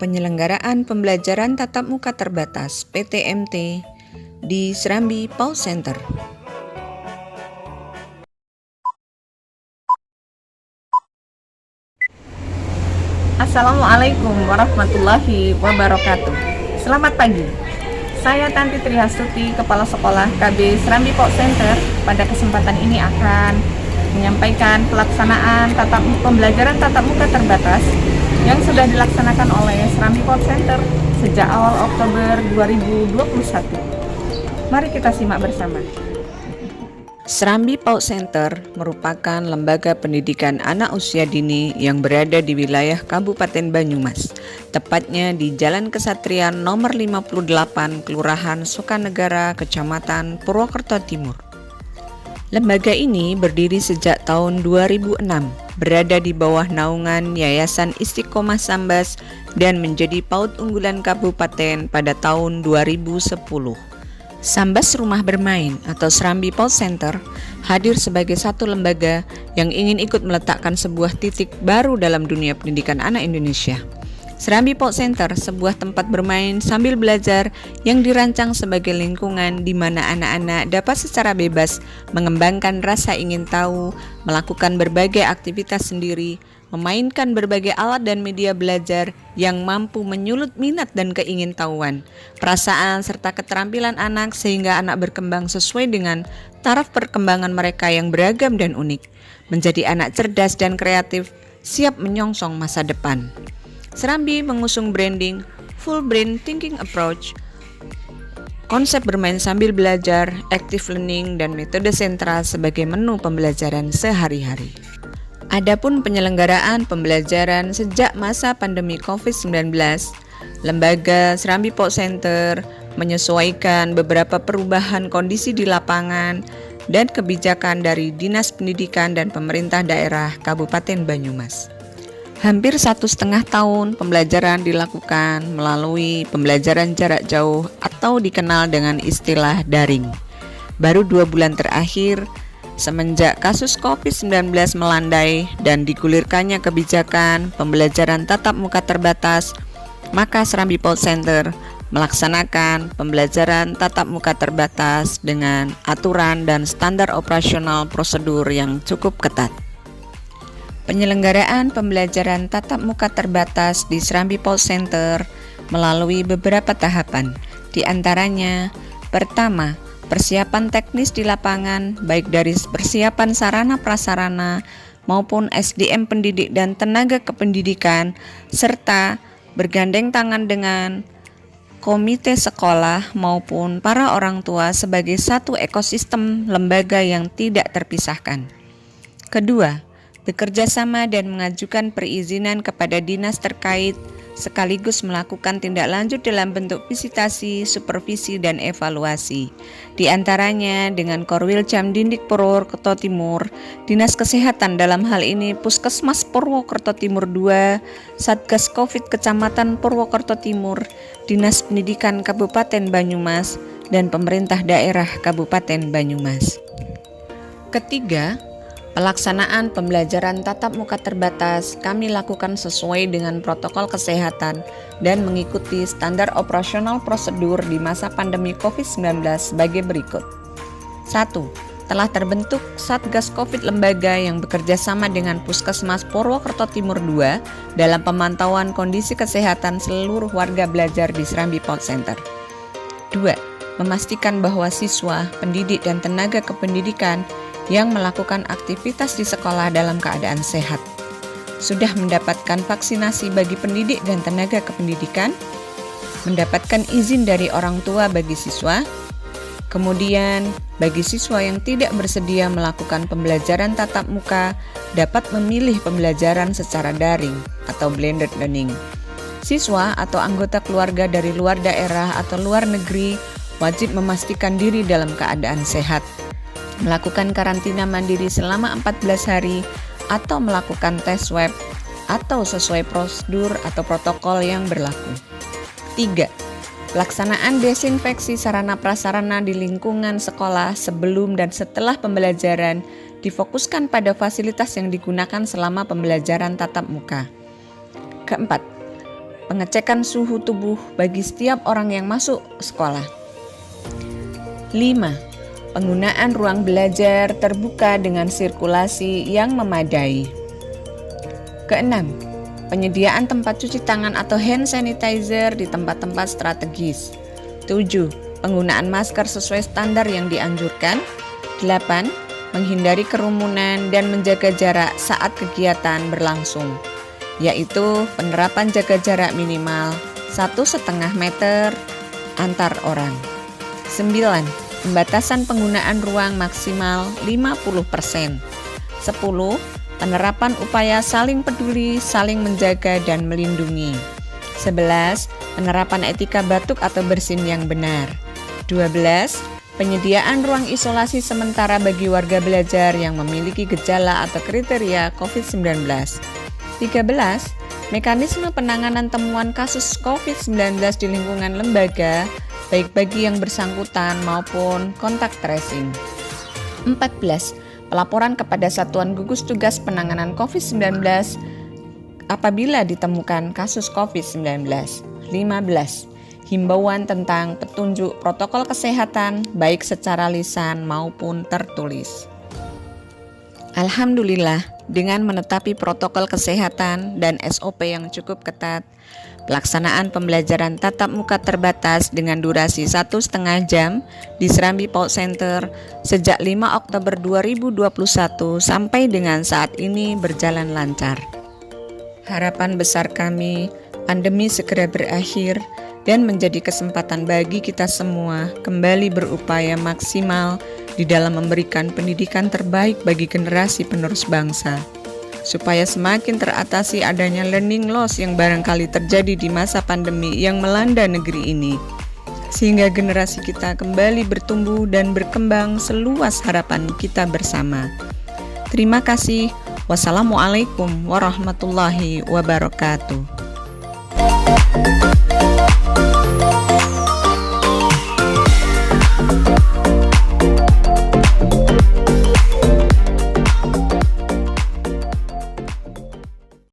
Penyelenggaraan pembelajaran tatap muka terbatas (PTMT) di Serambi PAUD Center. Assalamualaikum warahmatullahi wabarakatuh. Selamat pagi. Saya Tanti Trihasuti, Kepala Sekolah KB Serambi PAUD Center. Pada kesempatan ini akan menyampaikan pelaksanaan pembelajaran tatap muka terbatas yang sudah dilaksanakan oleh Serambi PAUD Center sejak awal Oktober 2021. Mari kita simak bersama. Serambi PAUD Center merupakan lembaga pendidikan anak usia dini yang berada di wilayah Kabupaten Banyumas, tepatnya di Jalan Kesatrian nomor 58, Kelurahan Sukanegara, Kecamatan Purwokerto Timur. Lembaga ini berdiri sejak tahun 2006, berada di bawah naungan Yayasan Istiqomah Sambas dan menjadi PAUD unggulan kabupaten pada tahun 2010. Sambas Rumah Bermain atau Serambi PAUD Center hadir sebagai satu lembaga yang ingin ikut meletakkan sebuah titik baru dalam dunia pendidikan anak Indonesia. Serambi PAUD Center, sebuah tempat bermain sambil belajar yang dirancang sebagai lingkungan di mana anak-anak dapat secara bebas mengembangkan rasa ingin tahu, melakukan berbagai aktivitas sendiri, memainkan berbagai alat dan media belajar yang mampu menyulut minat dan keingintahuan, perasaan serta keterampilan anak sehingga anak berkembang sesuai dengan taraf perkembangan mereka yang beragam dan unik, menjadi anak cerdas dan kreatif, siap menyongsong masa depan. Serambi mengusung branding Full Brain Thinking Approach, konsep bermain sambil belajar, active learning, dan metode sentral sebagai menu pembelajaran sehari-hari. Adapun penyelenggaraan pembelajaran sejak masa pandemi COVID-19, lembaga Serambi PAUD Center menyesuaikan beberapa perubahan kondisi di lapangan dan kebijakan dari Dinas Pendidikan dan Pemerintah Daerah Kabupaten Banyumas. Hampir 1,5 tahun pembelajaran dilakukan melalui pembelajaran jarak jauh atau dikenal dengan istilah daring. Baru 2 bulan terakhir, semenjak kasus COVID-19 melandai dan digulirkannya kebijakan pembelajaran tatap muka terbatas, maka Serambi PAUD Center melaksanakan pembelajaran tatap muka terbatas dengan aturan dan standar operasional prosedur yang cukup ketat. Penyelenggaraan pembelajaran tatap muka terbatas di Serambi PAUD Center melalui beberapa tahapan, di antaranya pertama, persiapan teknis di lapangan baik dari persiapan sarana prasarana maupun SDM pendidik dan tenaga kependidikan serta bergandeng tangan dengan komite sekolah maupun para orang tua sebagai satu ekosistem lembaga yang tidak terpisahkan. Kedua, bekerja sama dan mengajukan perizinan kepada dinas terkait sekaligus melakukan tindak lanjut dalam bentuk visitasi, supervisi, dan evaluasi. Di antaranya dengan Korwil Camdindik Purwokerto Timur, Dinas Kesehatan dalam hal ini Puskesmas Purwokerto Timur II, Satgas Covid Kecamatan Purwokerto Timur, Dinas Pendidikan Kabupaten Banyumas, dan Pemerintah Daerah Kabupaten Banyumas. Ketiga, pelaksanaan pembelajaran tatap muka terbatas kami lakukan sesuai dengan protokol kesehatan dan mengikuti standar operasional prosedur di masa pandemi COVID-19 sebagai berikut. 1. Telah terbentuk Satgas Covid Lembaga yang bekerja sama dengan Puskesmas Purwokerto Timur II dalam pemantauan kondisi kesehatan seluruh warga belajar di Serambi PAUD Center. 2. Memastikan bahwa siswa, pendidik, dan tenaga kependidikan yang melakukan aktivitas di sekolah dalam keadaan sehat, sudah mendapatkan vaksinasi bagi pendidik dan tenaga kependidikan, mendapatkan izin dari orang tua bagi siswa, kemudian bagi siswa yang tidak bersedia melakukan pembelajaran tatap muka dapat memilih pembelajaran secara daring atau blended learning. Siswa atau anggota keluarga dari luar daerah atau luar negeri wajib memastikan diri dalam keadaan sehat, melakukan karantina mandiri selama 14 hari atau melakukan tes swab atau sesuai prosedur atau protokol yang berlaku. 3. Pelaksanaan desinfeksi sarana prasarana di lingkungan sekolah sebelum dan setelah pembelajaran difokuskan pada fasilitas yang digunakan selama pembelajaran tatap muka. Keempat, pengecekan suhu tubuh bagi setiap orang yang masuk sekolah. 5. Penggunaan ruang belajar terbuka dengan sirkulasi yang memadai. Keenam, penyediaan tempat cuci tangan atau hand sanitizer di tempat-tempat strategis. 7. Penggunaan masker sesuai standar yang dianjurkan. 8. Menghindari kerumunan dan menjaga jarak saat kegiatan berlangsung, yaitu penerapan jaga jarak minimal 1,5 meter antar orang. 9. Pembatasan penggunaan ruang maksimal 50%. 10. Penerapan upaya saling peduli, saling menjaga dan melindungi. 11. Penerapan etika batuk atau bersin yang benar. 12. Penyediaan ruang isolasi sementara bagi warga belajar yang memiliki gejala atau kriteria COVID-19. 13. Mekanisme penanganan temuan kasus COVID-19 di lingkungan lembaga, baik bagi yang bersangkutan maupun kontak tracing. 14. Pelaporan kepada Satuan Gugus Tugas Penanganan COVID-19 apabila ditemukan kasus COVID-19. 15. Himbauan tentang petunjuk protokol kesehatan baik secara lisan maupun tertulis. Alhamdulillah, dengan menetapi protokol kesehatan dan SOP yang cukup ketat, pelaksanaan pembelajaran tatap muka terbatas dengan durasi 1,5 jam di Serambi PAUD Center sejak 5 Oktober 2021 sampai dengan saat ini berjalan lancar. Harapan besar kami, pandemi segera berakhir dan menjadi kesempatan bagi kita semua kembali berupaya maksimal di dalam memberikan pendidikan terbaik bagi generasi penerus bangsa, supaya semakin teratasi adanya learning loss yang barangkali terjadi di masa pandemi yang melanda negeri ini, sehingga generasi kita kembali bertumbuh dan berkembang seluas harapan kita bersama. Terima kasih. Wassalamualaikum warahmatullahi wabarakatuh.